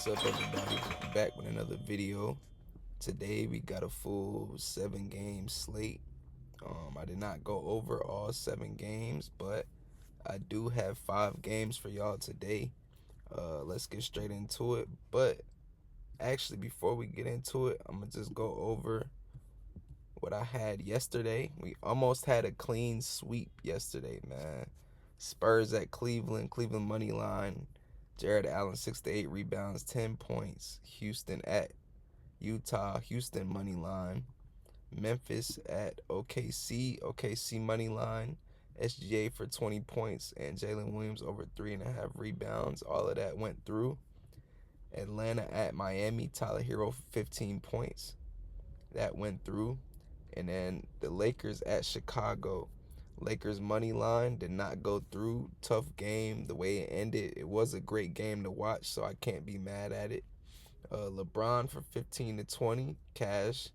What's up, everybody? Back with another video. Today we got a full 7 game slate. I did not go over all 7 games, but I do have 5 games for y'all today. Let's get straight into it. But actually, before we get into it, I'm gonna just go over what I had yesterday. We almost had a clean sweep yesterday, man. Spurs at Cleveland, Cleveland money line. Jared Allen 6 to 8 rebounds, 10 points. Houston at Utah, Houston money line. Memphis at OKC, OKC money line. SGA for 20 points and Jalen Williams over 3.5 rebounds. All of that went through. Atlanta at Miami, Tyler Hero for 15 points. That went through. And then the Lakers at Chicago. Lakers money line did not go through. Tough game the way it ended. It was a great game to watch, so I can't be mad at it. LeBron for 15 to 20, cash.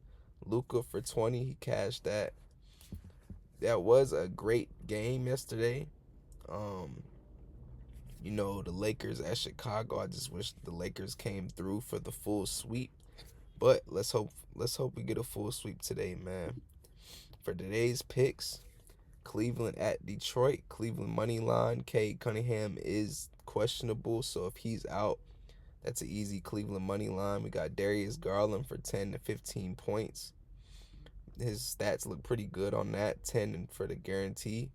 Luka for 20, he cashed that. That was a great game yesterday. Um, the Lakers at Chicago. I just wish the Lakers came through for the full sweep. But let's hope we get a full sweep today, man. For today's picks, Cleveland at Detroit. Cleveland money line. Cade Cunningham is questionable, so if he's out, that's an easy Cleveland money line. We got Darius Garland for 10 to 15 points. His stats look pretty good on that. 10 for the guarantee.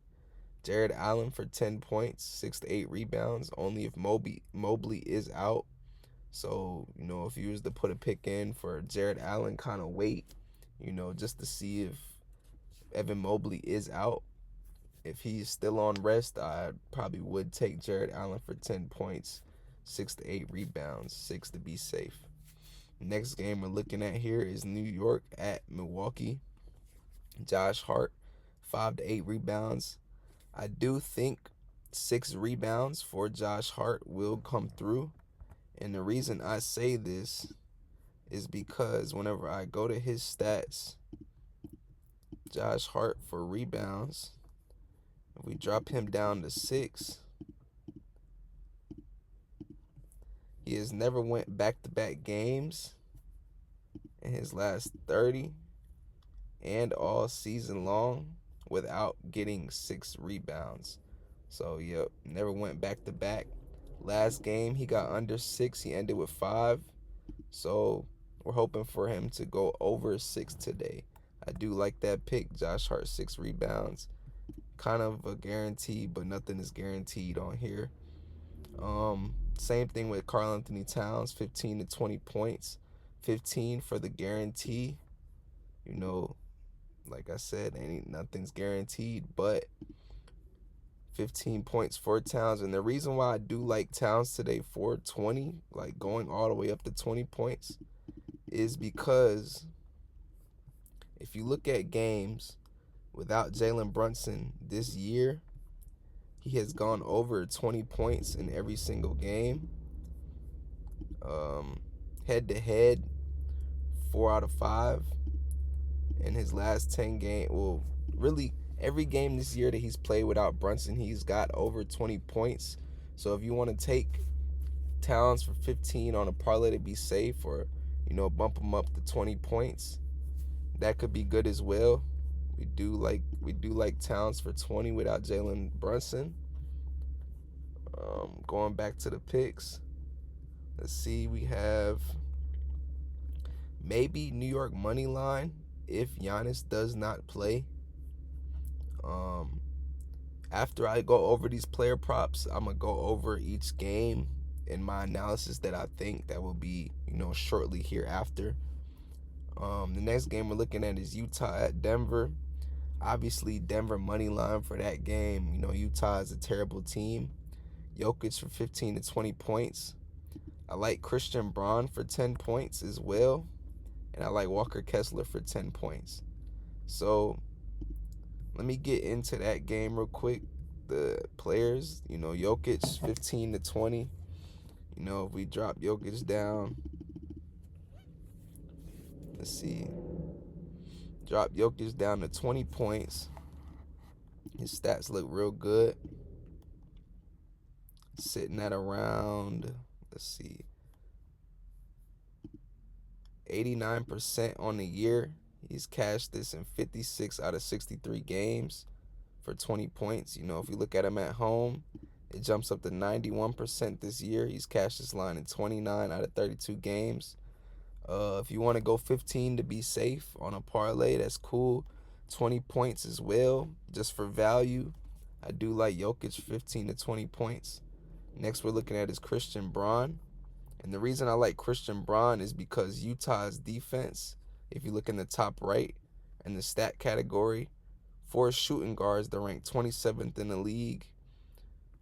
Jared Allen for 10 points, 6 to 8 rebounds. Only if Mobley is out. So, if you was to put a pick in for Jared Allen, kind of wait, just to see if Evan Mobley is out. If he's still on rest, I probably would take Jared Allen for 10 points, 6 to 8 rebounds, 6 to be safe. Next game we're looking at here is New York at Milwaukee. Josh Hart, 5 to 8 rebounds. I do think 6 rebounds for Josh Hart will come through. And the reason I say this is because whenever I go to his stats, Josh Hart for rebounds, if we drop him down to 6, he has never went back-to-back games in his last 30 and all season long without getting 6 rebounds. So, yep, never went back-to-back. Last game, he got under 6. He ended with 5. So, we're hoping for him to go over 6 today. I do like that pick. Josh Hart, 6 rebounds. Kind of a guarantee, but nothing is guaranteed on here. Same thing with Karl-Anthony Towns, 15 to 20 points. 15 for the guarantee. Like I said, nothing's guaranteed, but 15 points for Towns. And the reason why I do like Towns today for 20, like going all the way up to 20 points, is because if you look at games without Jalen Brunson this year, he has gone over 20 points in every single game. Head-to-head, 4 out of 5. In his last 10 games, well, really, every game this year that he's played without Brunson, he's got over 20 points. So if you want to take Towns for 15 on a parlay to be safe, or, bump him up to 20 points, that could be good as well. We do like Towns for 20 without Jalen Brunson. Going back to the picks, let's see, we have maybe New York money line if Giannis does not play. After I go over these player props, I'm going to go over each game in my analysis that I think that will be, shortly hereafter. The next game we're looking at is Utah at Denver. Obviously, Denver money line for that game. Utah is a terrible team. Jokic for 15 to 20 points. I like Christian Braun for 10 points as well. And I like Walker Kessler for 10 points. So, let me get into that game real quick. The players, Jokic 15 to 20. If we drop Jokic down, let's see. Drop Jokic down to 20 points. His stats look real good. Sitting at around, let's see, 89% on the year. He's cashed this in 56 out of 63 games for 20 points. If you look at him at home, it jumps up to 91% this year. He's cashed this line in 29 out of 32 games. If you want to go 15 to be safe on a parlay, that's cool. 20 points as well, just for value. I do like Jokic 15 to 20 points. Next, we're looking at is Christian Braun. And the reason I like Christian Braun is because Utah's defense, if you look in the top right in the stat category, for shooting guards, they're ranked 27th in the league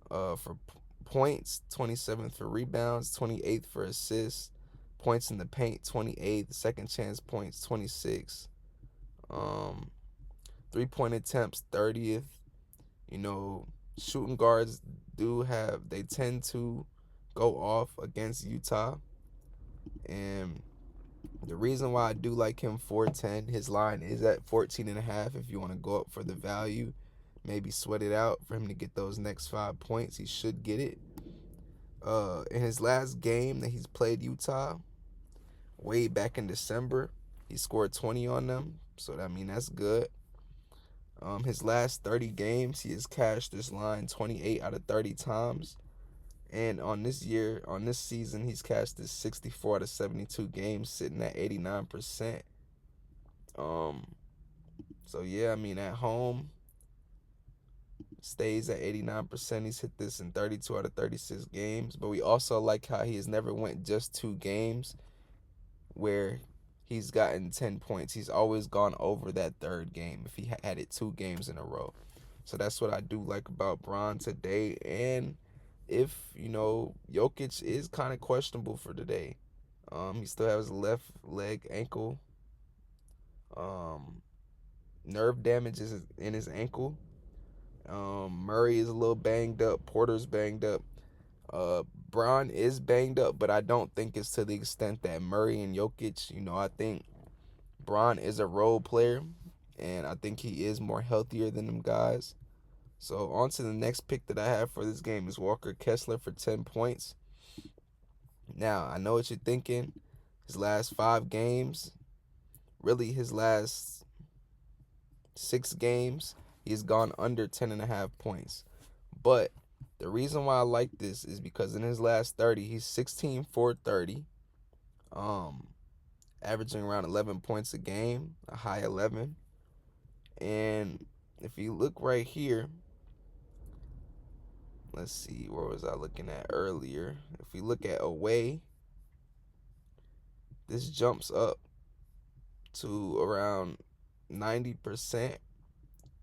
for points, 27th for rebounds, 28th for assists, points in the paint, 28th, second chance points, 26. 3-point attempts, 30th. Shooting guards they tend to go off against Utah. And the reason why I do like him 410, his line is at 14.5. If you want to go up for the value, maybe sweat it out for him to get those next 5 points. He should get it. In his last game that he's played Utah, way back in December, he scored 20 on them. So, that's good. His last 30 games, he has cashed this line 28 out of 30 times. And on this season, he's cashed this 64 out of 72 games, sitting at 89%. So yeah, at home, stays at 89%. He's hit this in 32 out of 36 games. But we also like how he has never went just 2 games where he's gotten 10 points. He's always gone over that third game if he had it 2 games in a row. So that's what I do like about Braun today. And if, Jokic is kind of questionable for today. He still has left leg ankle. Nerve damage is in his ankle. Murray is a little banged up. Porter's banged up. Braun is banged up, but I don't think it's to the extent that Murray and Jokic. I think Braun is a role player, and I think he is more healthier than them guys. So on to the next pick that I have for this game is Walker Kessler for 10 points. Now, I know what you're thinking. His last 5 games, really his last 6 games, he's gone under 10.5 points. But the reason why I like this is because in his last 30, he's 16 for 30, averaging around 11 points a game, a high 11. And if you look right here, let's see, where was I looking at earlier? If we look at away, this jumps up to around 90%,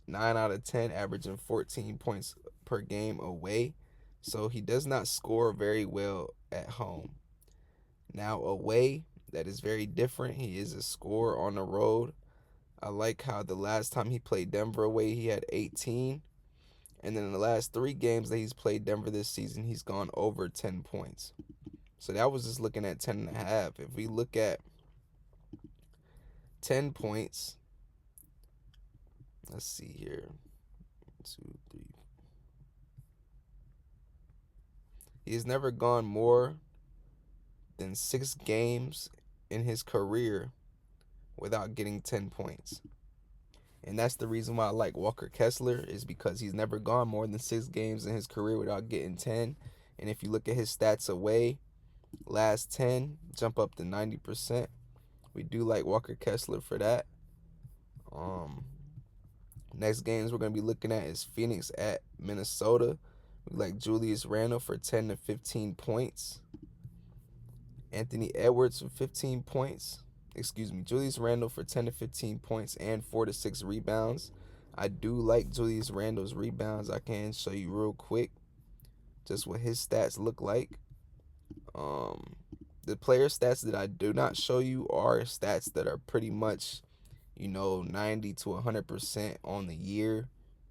9 out of 10, averaging 14 points per game away. So he does not score very well at home. Now away, that is very different. He is a scorer on the road. I like how the last time he played Denver away, he had 18. And then in the last 3 games that he's played Denver this season, he's gone over 10 points. So that was just looking at 10.5. If we look at 10 points, let's see here. 2, 3. He has never gone more than 6 games in his career without getting 10 points. And that's the reason why I like Walker Kessler, is because he's never gone more than 6 games in his career without getting 10. And if you look at his stats away, last 10 jump up to 90%. We do like Walker Kessler for that. Next games we're going to be looking at is Phoenix at Minnesota. We like Julius Randle for 10 to 15 points. Anthony Edwards for 15 points. Julius Randle for 10 to 15 points and 4 to 6 rebounds. I do like Julius Randle's rebounds. I can show you real quick just what his stats look like. The player stats that I do not show you are stats that are pretty much, 90 to 100% on the year,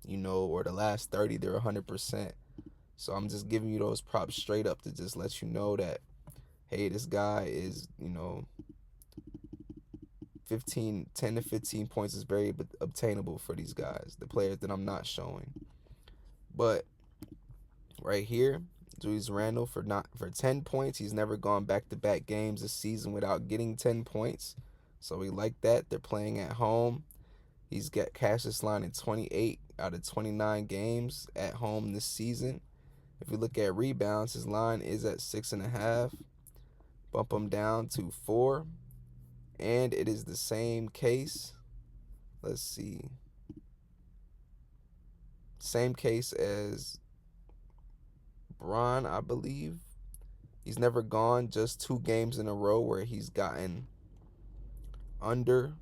or the last 30, they're 100%. So I'm just giving you those props straight up to just let you know that, hey, this guy is, 10 to 15 points is very obtainable for these guys, the players that I'm not showing. But right here, Julius Randle for 10 points. He's never gone back-to-back games this season without getting 10 points. So we like that. They're playing at home. He's got cashed this line in 28 out of 29 games at home this season. If we look at rebounds, his line is at 6.5. Bump him down to 4. And it is the same case. Let's see. Same case as Braun, I believe. He's never gone just 2 games in a row where he's gotten under.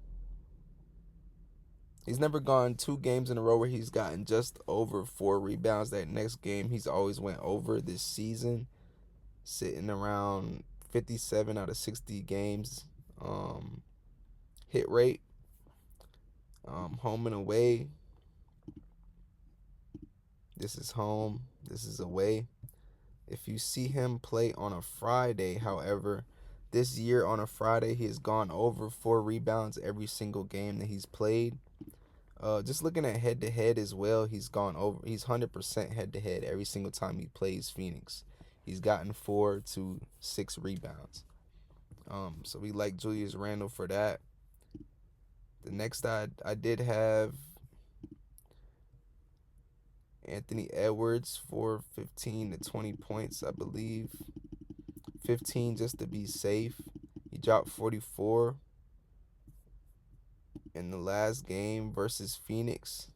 He's never gone 2 games in a row where he's gotten just over 4 rebounds. That next game, he's always went over this season, sitting around 57 out of 60 games. Hit rate, home and away. This is home. This is away. If you see him play on a Friday, however, this year on a Friday, he has gone over 4 rebounds every single game that he's played. Just looking at head-to-head as well, he's gone over. He's 100% head-to-head every single time he plays Phoenix. He's gotten 4 to 6 rebounds. So we like Julius Randle for that. The next I did have Anthony Edwards for 15 to 20 points, I believe. 15 just to be safe. He dropped 44 in the last game versus Phoenix.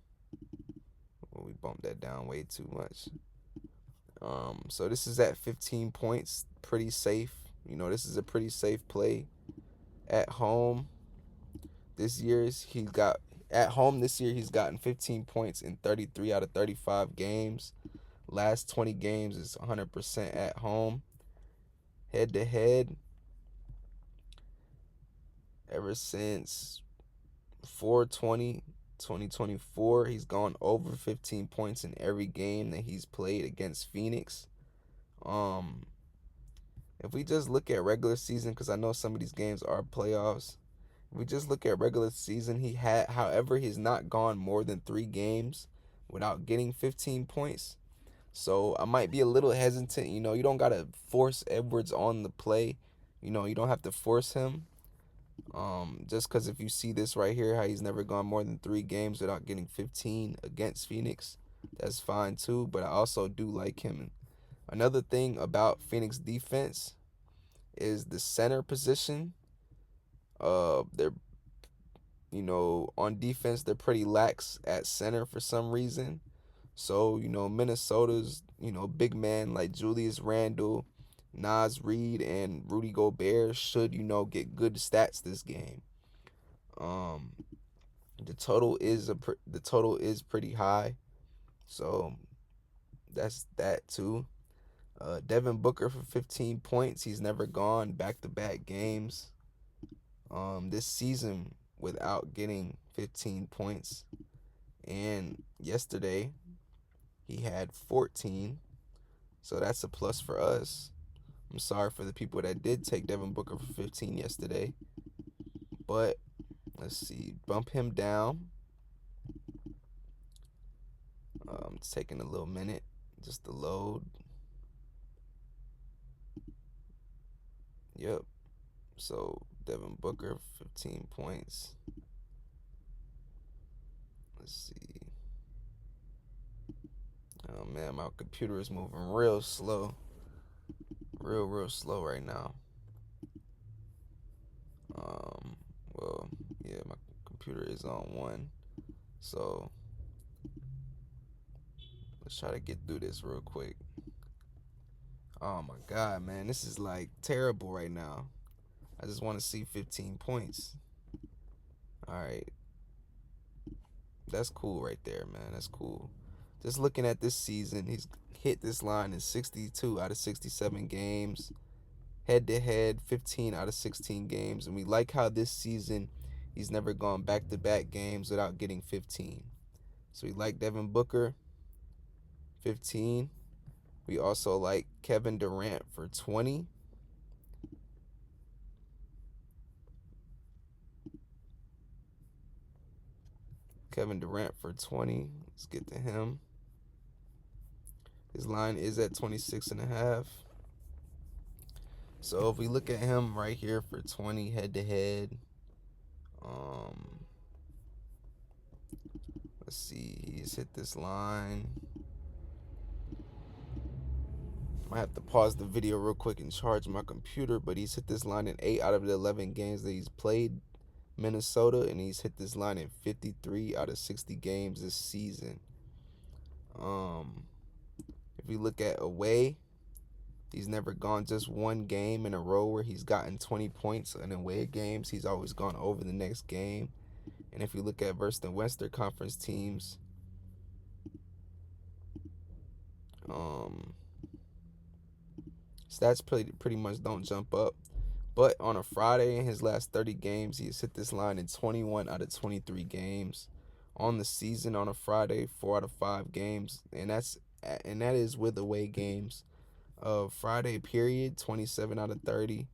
Well, we bumped that down way too much. So this is at 15 points, pretty safe. This is a pretty safe play at home. This year he's gotten 15 points in 33 out of 35 games. Last 20 games is 100% at home. Head to head, ever since 4/20/2024, he's gone over 15 points in every game that he's played against Phoenix. If we just look at regular season, because I know some of these games are playoffs, if we just look at regular season, he's not gone more than 3 games without getting 15 points. So I might be a little hesitant. You don't gotta force Edwards on the play. You don't have to force him. Just because if you see this right here, how he's never gone more than 3 games without getting 15 against Phoenix, that's fine too. But I also do like him. Another thing about Phoenix defense is the center position. They're on defense, they're pretty lax at center for some reason. So, Minnesota's, big man like Julius Randle, Naz Reid, and Rudy Gobert should, get good stats this game. The total is pretty high. So, that's that too. Devin Booker for 15 points. He's never gone back-to-back games this season without getting 15 points. And yesterday, he had 14. So that's a plus for us. I'm sorry for the people that did take Devin Booker for 15 yesterday. But, let's see. Bump him down. It's taking a little minute just to load. Yep. So, Devin Booker, 15 points. Let's see. Oh, man, my computer is moving real slow. Real slow right now. Well, yeah, my computer is on 1. So, let's try to get through this real quick. Oh, my God, man. This is, terrible right now. I just want to see 15 points. All right. That's cool right there, man. That's cool. Just looking at this season, he's hit this line in 62 out of 67 games. Head-to-head, 15 out of 16 games. And we like how this season he's never gone back-to-back games without getting 15. So we like Devin Booker, 15. We also like Kevin Durant for 20. Kevin Durant for 20. Let's get to him. His line is at 26.5. So if we look at him right here for 20 head-to-head, let's see, he's hit this line. Might have to pause the video real quick and charge my computer, but he's hit this line in 8 out of the 11 games that he's played Minnesota, and he's hit this line in 53 out of 60 games this season. If we look at away, he's never gone just one game in a row where he's gotten 20 points in away games. He's always gone over the next game. And if you look at versus the Western Conference teams, stats pretty much don't jump up. But on a Friday in his last 30 games, he has hit this line in 21 out of 23 games. On the season on a Friday, 4 out of 5 games, and that is with away games. Friday period, 27 out of 30.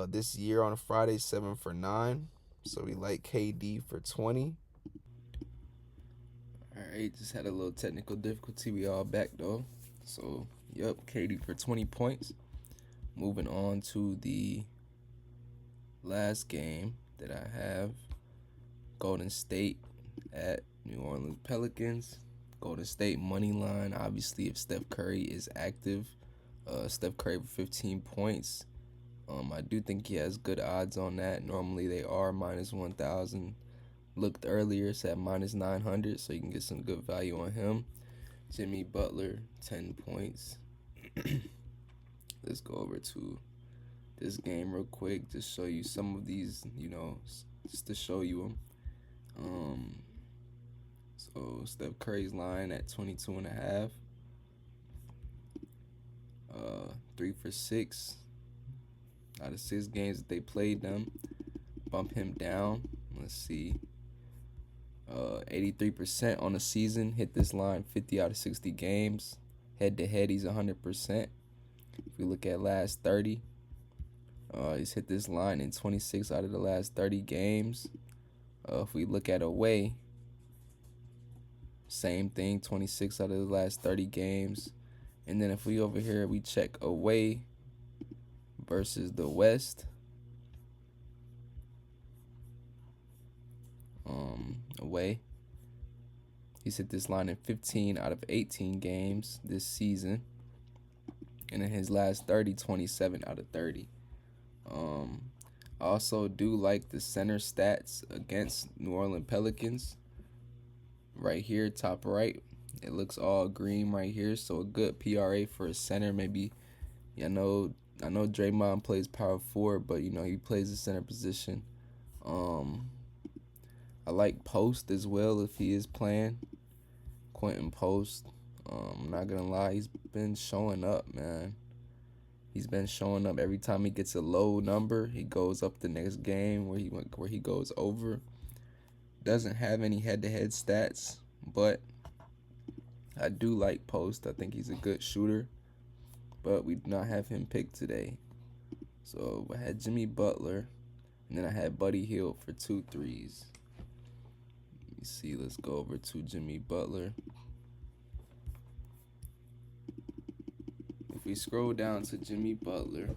This year on a Friday, 7 for 9. So we like KD for 20. All right, just had a little technical difficulty. We all back though. So, yep, KD for 20 points. Moving on to the last game that I have. Golden State at New Orleans Pelicans. Golden State money line. Obviously, if Steph Curry is active, Steph Curry for 15 points. I do think he has good odds on that. Normally, they are minus 1,000. Looked earlier, it's at minus 900, so you can get some good value on him. Jimmy Butler, 10 points. Let's go over to this game real quick. Just show you some of these, just to show you them. So Steph Curry's line at 22.5. 3 for 6 out of 6 games that they played them. Bump him down. Let's see. 83% on the season. Hit this line 50 out of 60 games. Head to head, he's 100%. If we look at last 30, he's hit this line in 26 out of the last 30 games. If we look at away, same thing, 26 out of the last 30 games. And then if we over here, we check away versus the West. Away, he's hit this line in 15 out of 18 games this season. And in his last 30, 27 out of 30. I also do like the center stats against New Orleans Pelicans. Right here, top right. It looks all green right here, so a good PRA for a center. Maybe, I know Draymond plays power forward, but, he plays the center position. I like Post as well if he is playing. Quentin Post. I'm not going to lie, he's been showing up, man. He's been showing up. Every time he gets a low number, he goes up the next game where he goes over. Doesn't have any head-to-head stats, but I do like Post. I think he's a good shooter, but we do not have him picked today. So I had Jimmy Butler, and then I had Buddy Hield for 2 threes. Let me see. Let's go over to Jimmy Butler. If we scroll down to Jimmy Butler,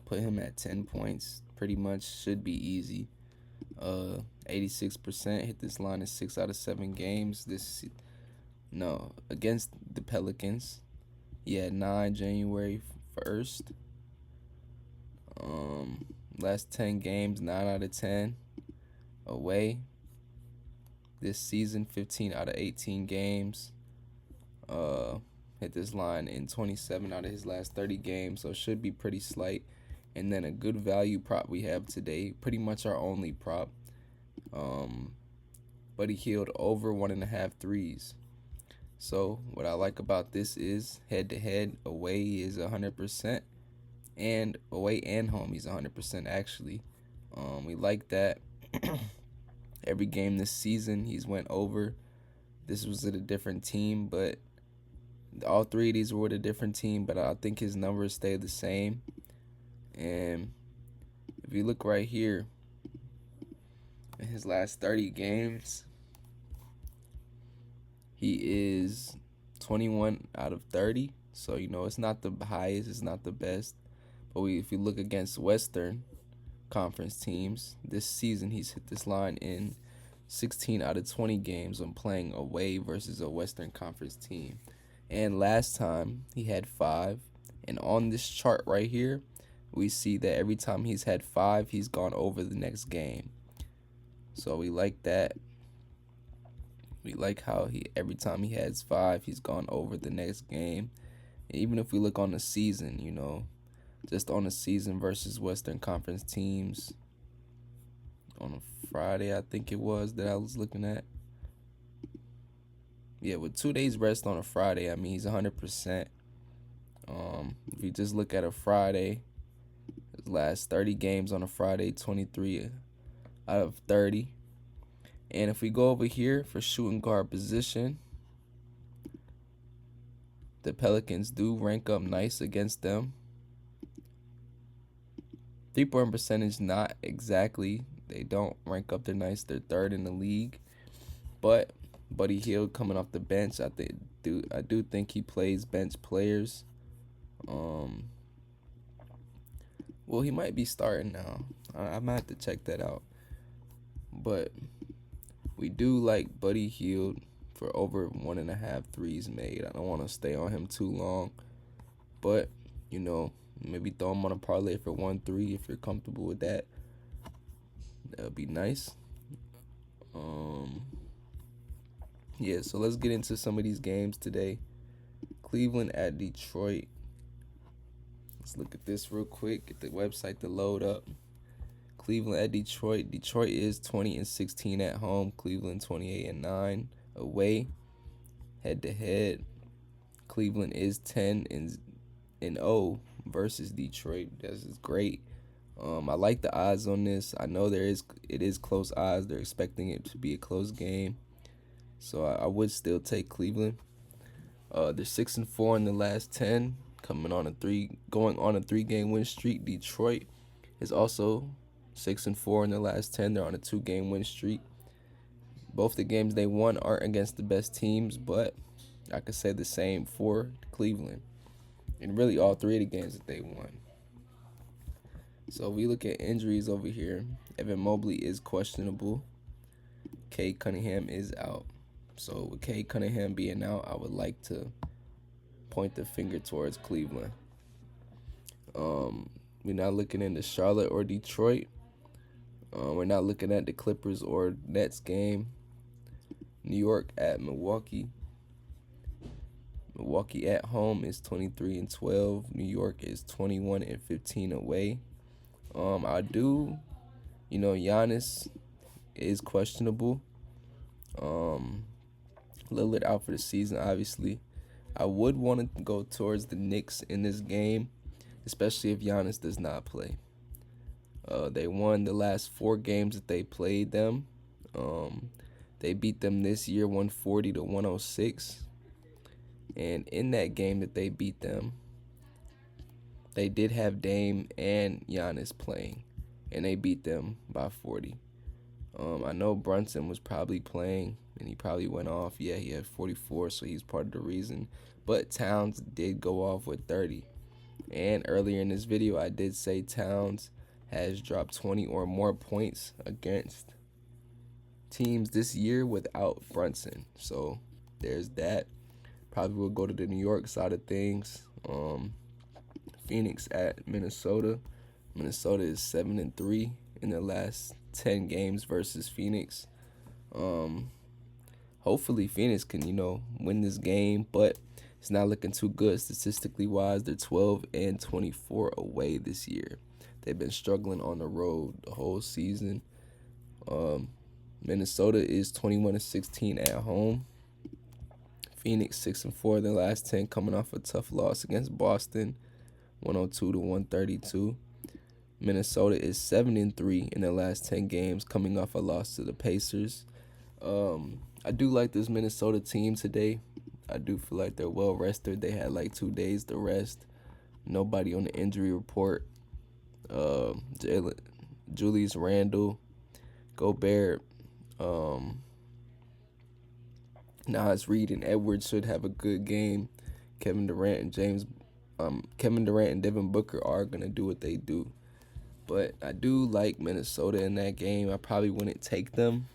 put him at 10 points. Pretty much should be easy. 86%. Hit this line in 6 out of 7 games. Against the Pelicans. He had 9 January 1st. Last 10 games, 9 out of 10 away. This season, 15 out of 18 games. Hit this line in 27 out of his last 30 games, so it should be pretty slight. And then a good value prop we have today, pretty much our only prop. Buddy Hield over 1.5 threes. So what I like about this is head-to-head, away is 100%, and away and home he's 100% actually. We like that. Every game this season he's went over. This was at a different team, but all 3 of these were with a different team, but I think his numbers stay the same. And if you look right here, in his last 30 games, he is 21 out of 30. So, it's not the highest, it's not the best. But if you look against Western Conference teams, this season he's hit this line in 16 out of 20 games when playing away versus a Western Conference team. And last time he had 5. And on this chart right here, we see that every time he's had 5, he's gone over the next game. So we like that. We like how every time he has 5, he's gone over the next game. And even if we look on the season, just on the season versus Western Conference teams on a Friday, I think it was that I was looking at. Yeah, with 2 days rest on a Friday, I mean, he's 100%. If you just look at a Friday, his last 30 games on a Friday, 23 out of 30. And if we go over here for shooting guard position, the Pelicans do rank up nice against them. 3-point percentage, not exactly. They don't rank up there nice. They're 3rd in the league. But Buddy Hield coming off the bench, I do think he plays bench players. Well, he might be starting now. I might have to check that out. But we do like Buddy Hield for over 1.5 threes made. I don't want to stay on him too long. But, maybe throw him on a parlay for 1 3 if you're comfortable with that. That would be nice. Yeah, so let's get into some of these games today. Cleveland at Detroit. Let's look at this real quick. Get the website to load up. Cleveland at Detroit. Detroit is 20-16 at home. Cleveland 28-9 away. Head to head, Cleveland is 10-0 versus Detroit. This is great. I like the odds on this. I know it is close odds. They're expecting it to be a close game, so I would still take Cleveland. They're 6-4 in the last 10, going on a 3-game win streak. Detroit is also 6-4 in the last 10. They're on a 2-game win streak. Both the games they won aren't against the best teams, but I could say the same for Cleveland. And really all 3 of the games that they won. So if we look at injuries over here, Evan Mobley is questionable. Cade Cunningham is out. So with Cade Cunningham being out, I would like to point the finger towards Cleveland. We're not looking into Charlotte or Detroit. We're not looking at the Clippers or Nets game. New York at Milwaukee. Milwaukee at home is 23-12. New York is 21-15 away. Giannis is questionable. Lillard out for the season, obviously. I would want to go towards the Knicks in this game, especially if Giannis does not play. They won the last 4 games that they played them. They beat them this year 140-106. And in that game that they beat them, they did have Dame and Giannis playing, and they beat them by 40. I know Brunson was probably playing, and he probably went off. Yeah, he had 44, so he's part of the reason. But Towns did go off with 30. And earlier in this video, I did say Towns has dropped 20 or more points against teams this year without Brunson. So there's that. Probably will go to the New York side of things. Phoenix at Minnesota. Minnesota is 7-3 in the last 10 games versus Phoenix. Hopefully Phoenix can, win this game, but it's not looking too good statistically wise. They're 12-24 away this year. They've been struggling on the road the whole season. Minnesota is 21-16 at home. Phoenix 6-4 in the last 10, coming off a tough loss against Boston, 102-132. Minnesota is 7-3 in the last 10 games, coming off a loss to the Pacers. I do like this Minnesota team today. I do feel like they're well rested. They had 2 days to rest. Nobody on the injury report. Julius Randle, Gobert, Nas Reed, and Edwards should have a good game. Kevin Durant and Devin Booker are gonna do what they do. But I do like Minnesota in that game. I probably wouldn't take them.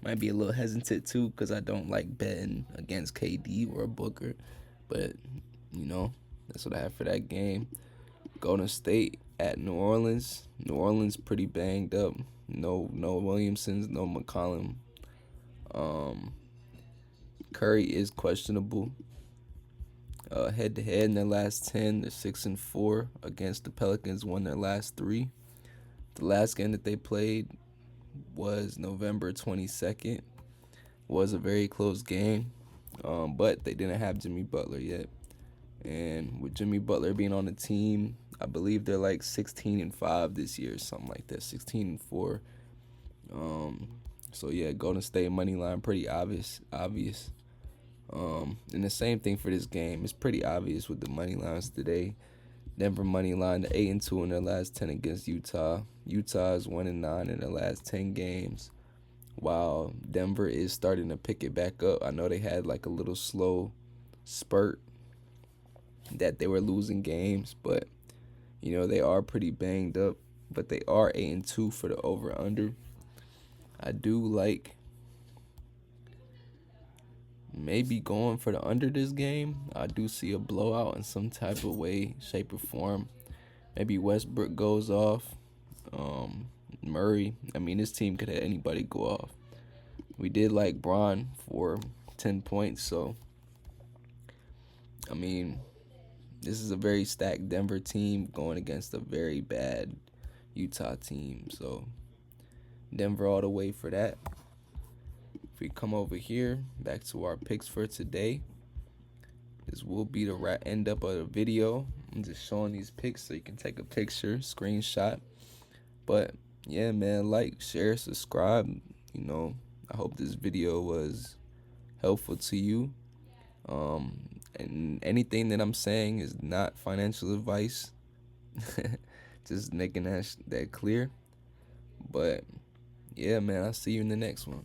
Might be a little hesitant too because I don't like betting against KD or Booker. But, that's what I have for that game. Golden State at New Orleans. New Orleans pretty banged up. No Williamsons, no McCollum. Curry is questionable. Head to head in their last 10, they're 6-4 against the Pelicans. Won their last 3. The last game that they played was November 22nd. Was a very close game, but they didn't have Jimmy Butler yet. And with Jimmy Butler being on the team, I believe they're like 16-5 this year, something like that, 16-4. So yeah, Golden State money line pretty obvious. And the same thing for this game. It's pretty obvious with the money lines today. Denver money line, 8-2 in their last 10 against Utah. Utah is 1-9 in their last 10 games, while Denver is starting to pick it back up. I know they had like a little slow spurt that they were losing games, but they are pretty banged up. But they are 8-2 for the over/under. I do like maybe going for the under this game. I do see a blowout in some type of way, shape, or form. Maybe Westbrook goes off. Murray. I mean, this team could have anybody go off. We did like Braun for 10 points, so I mean, this is a very stacked Denver team going against a very bad Utah team. So Denver all the way for that. If we come over here, back to our picks for today, this will be the end up of the video. I'm just showing these picks so you can take a picture, screenshot. But yeah, man, like, share, subscribe. I hope this video was helpful to you. And anything that I'm saying is not financial advice. Just making that clear. But yeah, man, I'll see you in the next one.